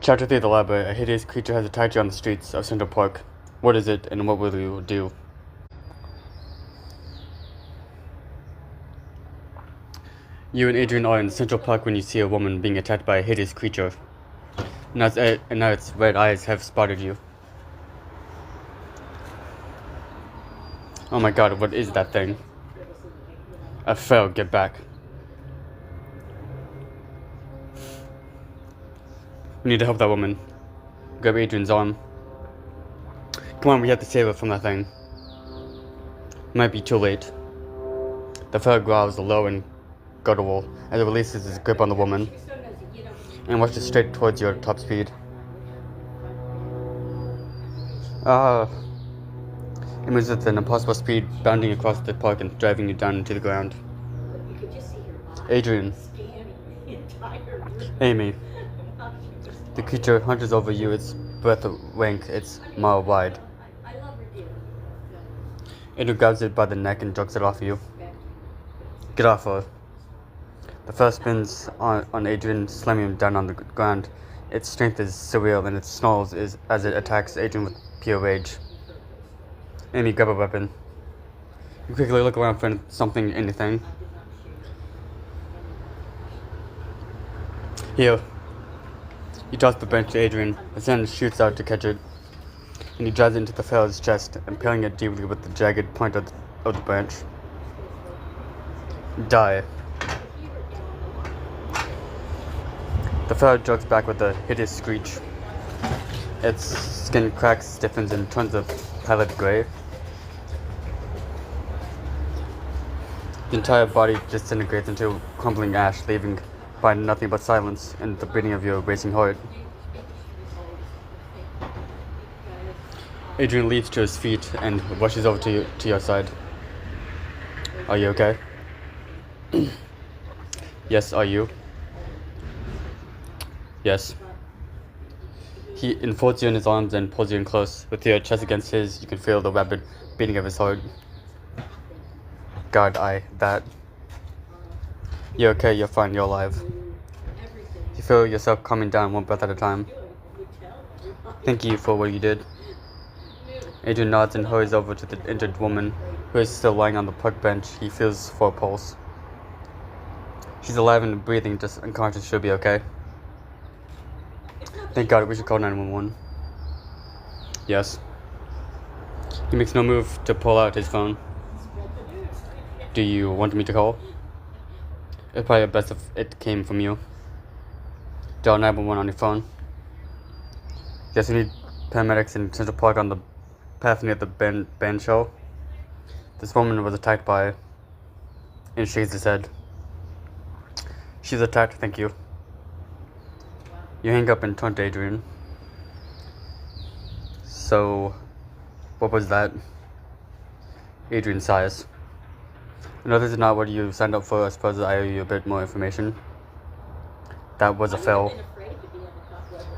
Chapter 3 of the Library. A hideous creature has attacked you on the streets of Central Park. What is it, and what will you do? You and Adrian are in Central Park when you see a woman being attacked by a hideous creature. Now its red eyes have spotted you. Oh my god, what is that thing? I fell, get back. We need to help that woman. Grab Adrian's arm. Come on, we have to save her from that thing. Might be too late. The fellow growls low and guttural as it releases his grip on the woman and rushes straight towards you at top speed. It moves at an impossible speed, bounding across the park and driving you down into the ground. Adrian. Amy. The creature hunches over you, its breath rank, its mile wide. Adrian grabs it by the neck and jerks it off you. Get off her. The first spins on Adrian, slamming him down on the ground. Its strength is surreal, and its snarls as it attacks Adrian with pure rage. Amy, grab a weapon. You quickly look around for anything. Here. You toss the branch to Adrian. His hand shoots out to catch it, and he drives it into the fellow's chest, impaling it deeply with the jagged point of the branch. Die. The fellow jerks back with a hideous screech. Its skin cracks, stiffens, and turns a pallid gray. The entire body disintegrates into crumbling ash, leaving behind nothing but silence and the beating of your racing heart. Adrian leaps to his feet and rushes over to your side. Are you okay? Yes, are you? Yes. He enfolds you in his arms and pulls you in close. With your chest against his, you can feel the rapid beating of his heart. God, that. You're okay, you're fine, you're alive. You feel yourself calming down one breath at a time. Thank you for what you did. Adrian nods and hurries over to the injured woman, who is still lying on the park bench. He feels for a pulse. She's alive and breathing, just unconscious. She'll be okay. Thank God, we should call 911. Yes. He makes no move to pull out his phone. Do you want me to call? It's probably best if it came from you. Dial 911 on your phone. Yes, we need paramedics in Central Park on the path near the band show. This woman was attacked by... And shakes his head. She's attacked, thank you. You hang up and turn to Adrian. So, what was that? Adrian sighs. No, this is not what you signed up for. I suppose I owe you a bit more information. That was a fail.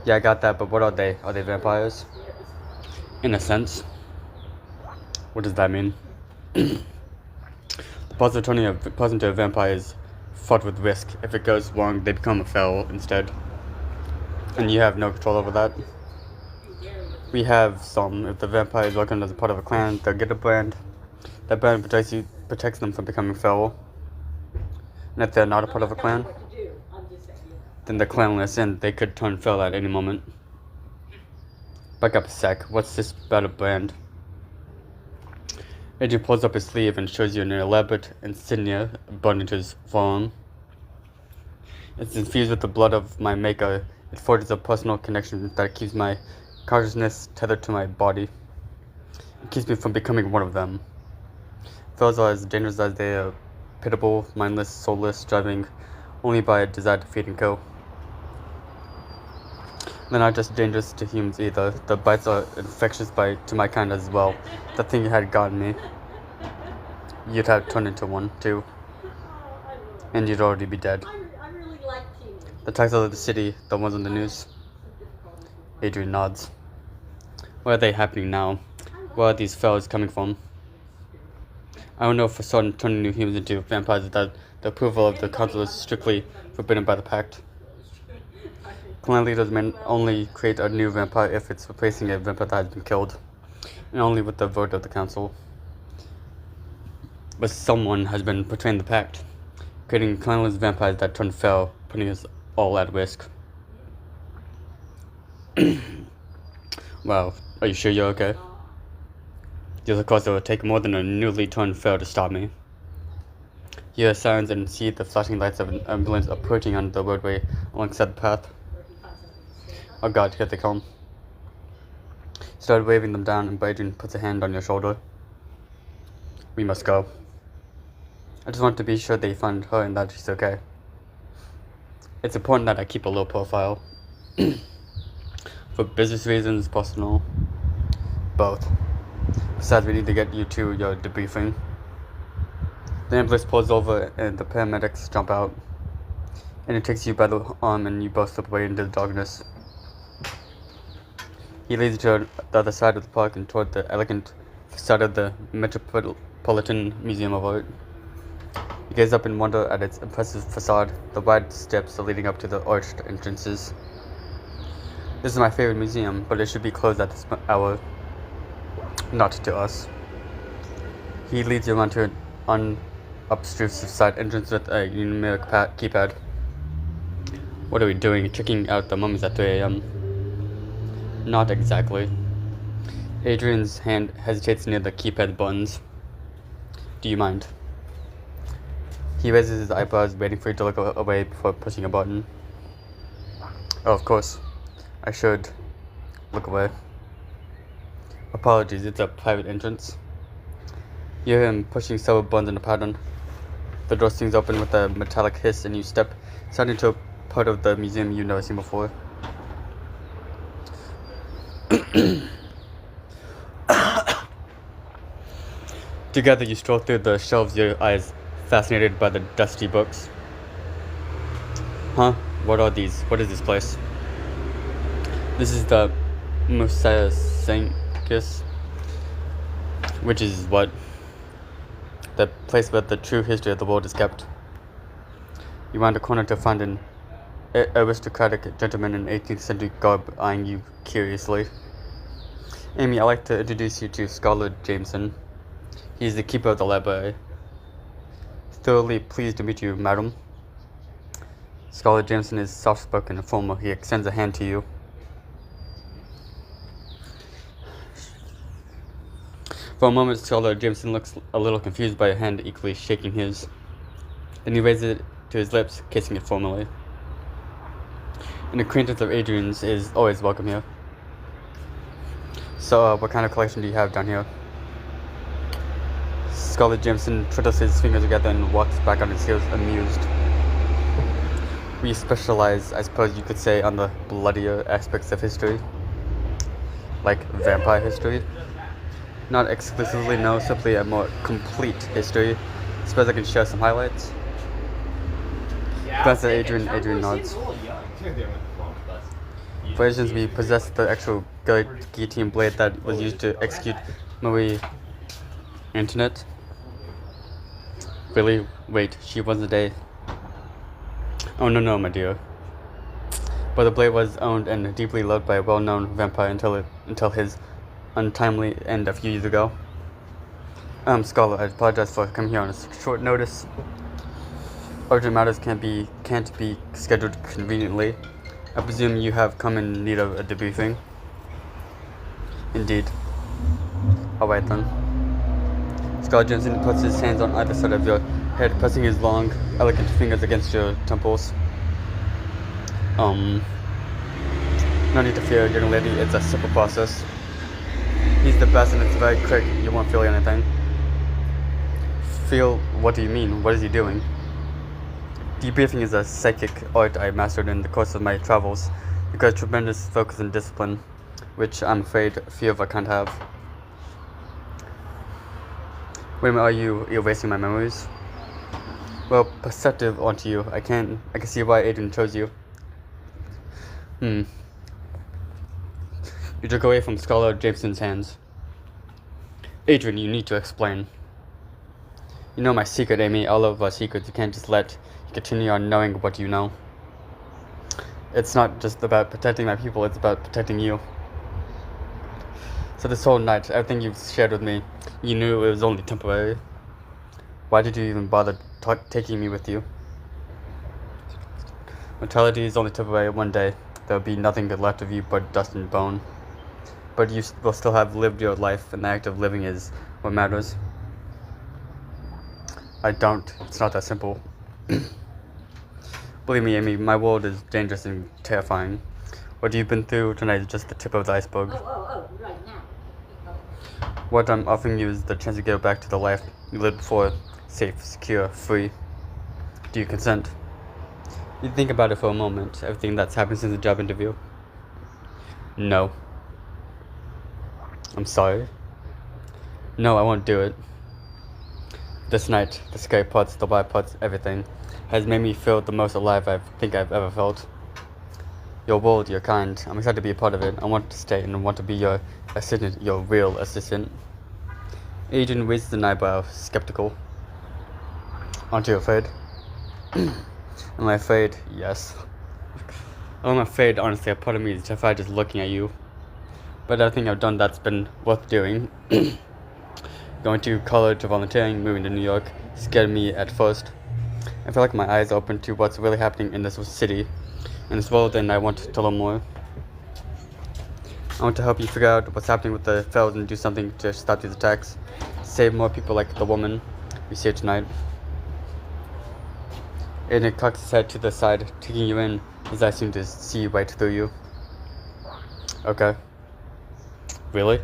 Yeah, I got that, but what are they? Are they vampires? In a sense. What does that mean? The process of turning a person into a vampire is fraught with risk. If it goes wrong, they become a feral instead. And you have no control over that. We have some. If the vampire is working as a part of a clan, they'll get a brand. That brand protects them from becoming feral. And if they're not a part of a clan, then they're clanless and they could turn feral at any moment. Back up a sec. What's this about a brand? Adrian pulls up his sleeve and shows you an elaborate insignia burned into his forearm. It's infused with the blood of my maker. It forges a personal connection that keeps my consciousness tethered to my body. It keeps me from becoming one of them. Fellows are as dangerous as they are pitiable, mindless, soulless, driving only by a desire to feed and kill. They're not just dangerous to humans either. The bites are infectious to my kind as well. If the thing had gotten me, you'd have turned into one too. And you'd already be dead. The attacks of the city, the ones on the news. Adrian nods. Where are they happening now? Where are these fellows coming from? I don't know for certain turning new humans into vampires is that the approval of the council is strictly forbidden by the pact. Clan leaders may only create a new vampire if it's replacing a vampire that has been killed, and only with the vote of the council. But someone has been betraying the pact, creating clanless vampires that turn feral, putting us all at risk. Wow, are you sure you're okay? Yes, of course it would take more than a newly turned feral to stop me. You hear sirens and see the flashing lights of an ambulance approaching on the roadway alongside the path. Oh god, here they come. Start waving them down and Adrian puts a hand on your shoulder. We must go. I just want to be sure they find her and that she's okay. It's important that I keep a low profile. For business reasons, personal, both. Besides, we need to get you to your debriefing. The ambulance pulls over and the paramedics jump out. And it takes you by the arm and you both slip away into the darkness. He leads you to the other side of the park and toward the elegant facade of the Metropolitan Museum of Art. You gaze up in wonder at its impressive facade, the wide steps leading up to the arched entrances. This is my favorite museum, but it should be closed at this hour. Not to us. He leads you around to an unobtrusive side entrance with a numeric keypad. What are we doing? Checking out the mummies at 3 a.m.? Not exactly. Adrian's hand hesitates near the keypad buttons. Do you mind? He raises his eyebrows, waiting for you to look away before pushing a button. Oh, of course. I should look away. Apologies, it's a private entrance. You hear him pushing several buttons in a pattern. The door swings open with a metallic hiss and you step into a part of the museum you've never seen before. Together you stroll through the shelves, your eyes fascinated by the dusty books. Huh? What are these? What is this place? This is the Musasankis, which is what? The place where the true history of the world is kept. You round a corner to find an aristocratic gentleman in 18th century garb eyeing you curiously. Amy, I'd like to introduce you to Scholar Jameson. He's the keeper of the library. Thoroughly pleased to meet you, madam. Scholar Jameson is soft-spoken and formal. He extends a hand to you. For a moment, Scholar Jameson looks a little confused by a hand equally shaking his. Then he raises it to his lips, kissing it formally. An acquaintance of Adrian's is always welcome here. So, what kind of collection do you have down here? Scholar Jameson twiddles his fingers together and walks back on his heels, amused. We specialize, I suppose you could say, on the bloodier aspects of history. Like vampire history. Not exclusively, no, simply a more complete history. Suppose I can share some highlights. Glance at Adrian nods. For instance, we possess the actual guillotine blade that was used to execute Marie Antoinette. Really? Wait, she wasn't a... Oh no, my dear. But the blade was owned and deeply loved by a well-known vampire until his untimely end a few years ago. Scholar, I apologize for coming here on a short notice. Urgent matters can't be scheduled conveniently. I presume you have come in need of a debriefing. Indeed. Alright then. Scholar Jensen puts his hands on either side of your head, pressing his long, elegant fingers against your temples. No need to fear, young lady, it's a simple process. He's the best and it's very quick, you won't feel anything. Feel? What do you mean? What is he doing? Debriefing is a psychic art I mastered in the course of my travels. It requires tremendous focus and discipline, which I'm afraid few of I can't have. Wait a minute, are you erasing my memories? Well, perceptive onto you. I can see why Aiden chose you. You took away from Scholar Jameson's hands. Adrian, you need to explain. You know my secret, Amy. All of our secrets. You can't just let you continue on knowing what you know. It's not just about protecting my people, it's about protecting you. So this whole night, everything you've shared with me, you knew it was only temporary. Why did you even bother taking me with you? Mortality is only temporary. One day, there will be nothing left of you but dust and bone. But you will still have lived your life, and the act of living is what matters. It's not that simple. Believe me, Amy, my world is dangerous and terrifying. What you've been through tonight is just the tip of the iceberg. Right now. What I'm offering you is the chance to go back to the life you lived before, safe, secure, free. Do you consent? You think about it for a moment, everything that's happened since the job interview. No. I'm sorry. No, I won't do it. This night, the scary parts, the bad parts, everything, has made me feel the most alive I think I've ever felt. You're bold, you're kind. I'm excited to be a part of it. I want to stay and I want to be your assistant, your real assistant. Adrian raises an eyebrow, skeptical. Aren't you afraid? Am I afraid? Yes. I'm afraid, honestly, a part of me is terrified just looking at you. But everything I've done that's been worth doing. Going to college, volunteering, moving to New York, scared me at first. I feel like my eyes are open to what's really happening in this city, in this world, and I want to learn more. I want to help you figure out what's happening with the fells and do something to stop these attacks. Save more people like the woman we see here tonight. Aiden cocks his head to the side, taking you in, as I seem to see right through you. Okay. Really?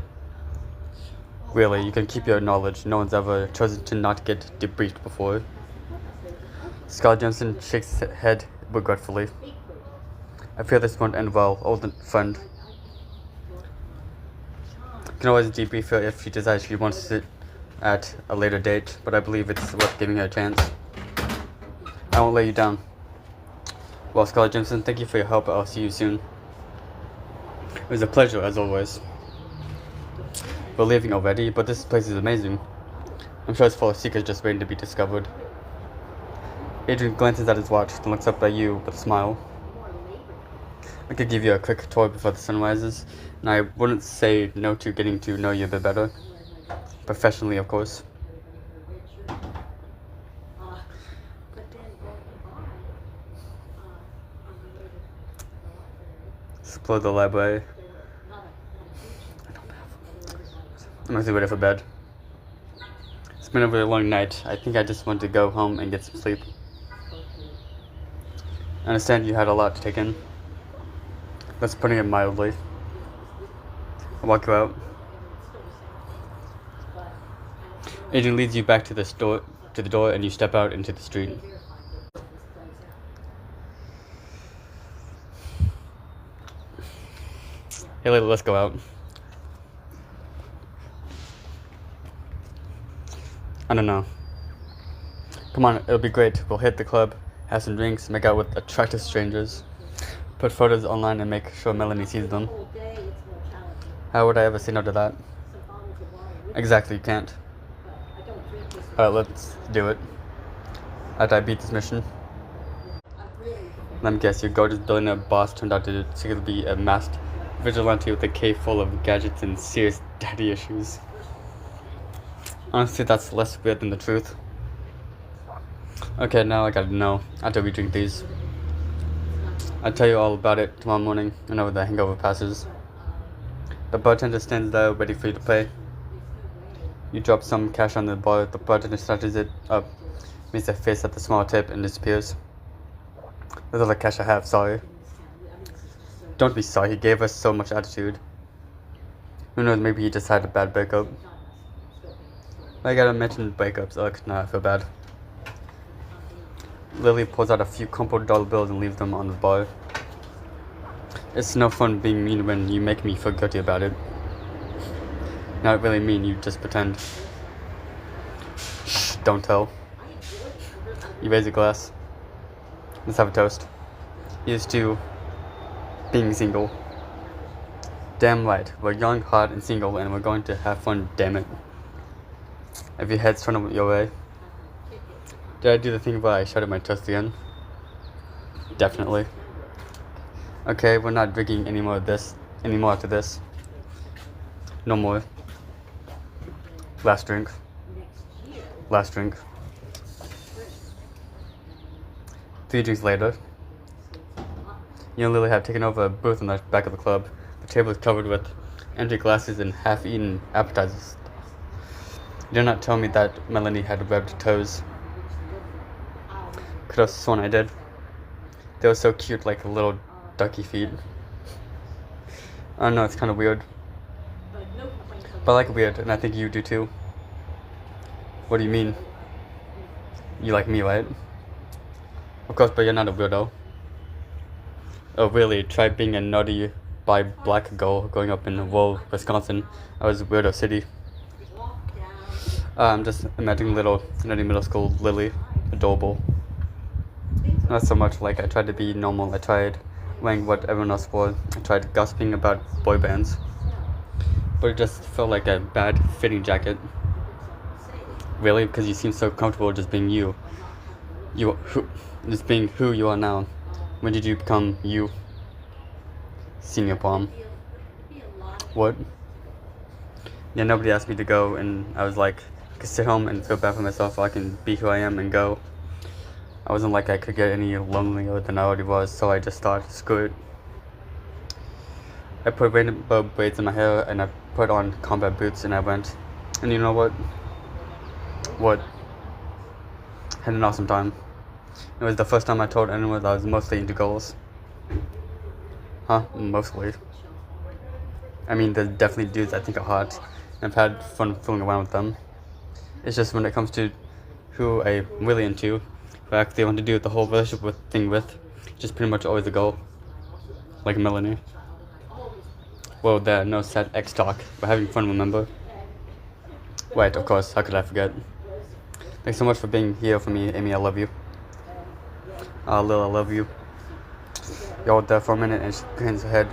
Really, you can keep your knowledge. No one's ever chosen to not get debriefed before. Scott Johnson shakes his head regretfully. I fear this won't end well, old friend. You can always debrief her if she decides she wants to sit at a later date, but I believe it's worth giving her a chance. I won't let you down. Well, Scarlett Johansson, thank you for your help. I'll see you soon. It was a pleasure, as always. We're leaving already, but this place is amazing. I'm sure it's full of secrets just waiting to be discovered. Adrian glances at his watch, then looks up at you with a smile. I could give you a quick tour before the sun rises, and I wouldn't say no to getting to know you a bit better. Professionally, of course. Explore the library. I'm actually ready for bed. It's been a really long night. I think I just want to go home and get some sleep. I understand you had a lot to take in. That's putting it mildly. I'll walk you out. Adrian leads you back to the door, and you step out into the street. Hey, let's go out. I don't know. Come on, it'll be great. We'll hit the club, have some drinks, make out with attractive strangers, put photos online and make sure Melanie sees them. How would I ever say no to that? Exactly, you can't. Alright, let's do it. After I beat this mission. Let me guess, your gorgeous billionaire boss turned out to secretly be a masked vigilante with a cave full of gadgets and serious daddy issues. Honestly, that's less weird than the truth. Okay, now I gotta know after we drink these. I'll tell you all about it tomorrow morning whenever the hangover passes. The bartender stands there ready for you to pay. You drop some cash on the bar, the bartender snatches it up, makes a face at the small tip and disappears. That's all the cash I have, sorry. Don't be sorry, he gave us so much attitude. Who knows, maybe he just had a bad breakup. I gotta mention breakups, ugh, nah, I feel bad. Lily pulls out a few crumpled dollar bills and leaves them on the bar. It's no fun being mean when you make me feel guilty about it. Not really mean, you just pretend. Shh, don't tell. You raise a glass. Let's have a toast. Here's to being single. Damn right, we're young, hot, and single, and we're going to have fun, damn it. Have your heads turned your way? Did I do the thing where I shouted my toast again? Definitely. Okay, we're not drinking any more of this anymore after this. No more. Last drink. Last drink. 3 drinks later, you and Lily have taken over a booth in the back of the club. The table is covered with empty glasses and half-eaten appetizers. You did not tell me that Melanie had webbed toes. Could have sworn I did. They were so cute, like little ducky feet. I don't know, it's kind of weird. But I like weird, and I think you do too. What do you mean? You like me, right? Of course, but you're not a weirdo. Oh really, try being a naughty by black girl growing up in rural Wisconsin. I was weirdo city. I'm just imagining little nerdy middle school Lily. Adorable. Not so much like I tried to be normal. I tried wearing what everyone else wore. I tried gossiping about boy bands. But it just felt like a bad fitting jacket. Really? Because you seem so comfortable just being you. Just being who you are now. When did you become you? Senior prom. What? Yeah, nobody asked me to go, and I was like, I could sit home and feel bad for myself, so I can be who I am and go. I wasn't like I could get any lonelier than I already was, so I just thought, screw it. I put rainbow braids in my hair, and I put on combat boots, and I went. And you know what? What? Had an awesome time. It was the first time I told anyone that I was mostly into girls. Huh? Mostly. I mean, there's definitely dudes I think are hot, and I've had fun fooling around with them. It's just when it comes to who I'm really into, who I actually want to do the whole relationship thing with, just pretty much always a girl. Like Melanie. Well, there, no sad X talk. We're having fun, remember? Right, of course, how could I forget? Thanks so much for being here for me, Amy, I love you. Lil, I love you. You hold there for a minute and she grins her head.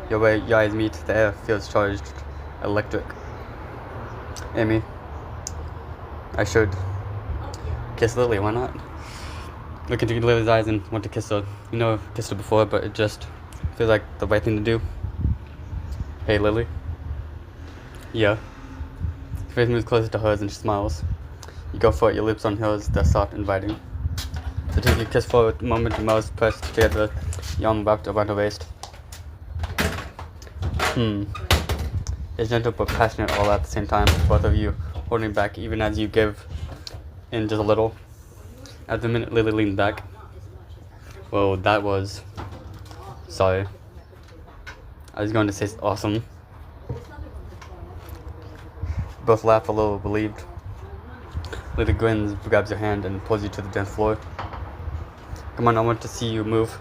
Your way your eyes meet, the air feels charged, electric. Amy, I should kiss Lily, why not? Look into Lily's eyes and want to kiss her. You know I've kissed her before, but it just feels like the right thing to do. Hey, Lily. Yeah. Her face moves closer to hers and she smiles. You go for it, your lips on hers, they're soft, inviting. So take your kiss for a moment, your mouths pressed together, your arm wrapped around her waist. It's gentle but passionate all at the same time, both of you holding back even as you give in just a little. At the minute, Lily leaned back. Whoa, that was... Sorry. I was going to say awesome. Both laugh a little relieved. Lily grins, grabs your hand, and pulls you to the dance floor. Come on, I want to see you move.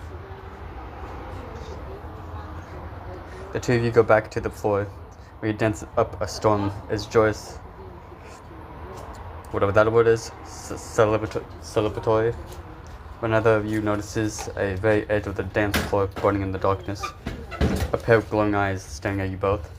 The two of you go back to the floor, where you dance up a storm as joyous, whatever that word is, celebratory. When another of you notices a very edge of the dance floor burning in the darkness, a pair of glowing eyes staring at you both.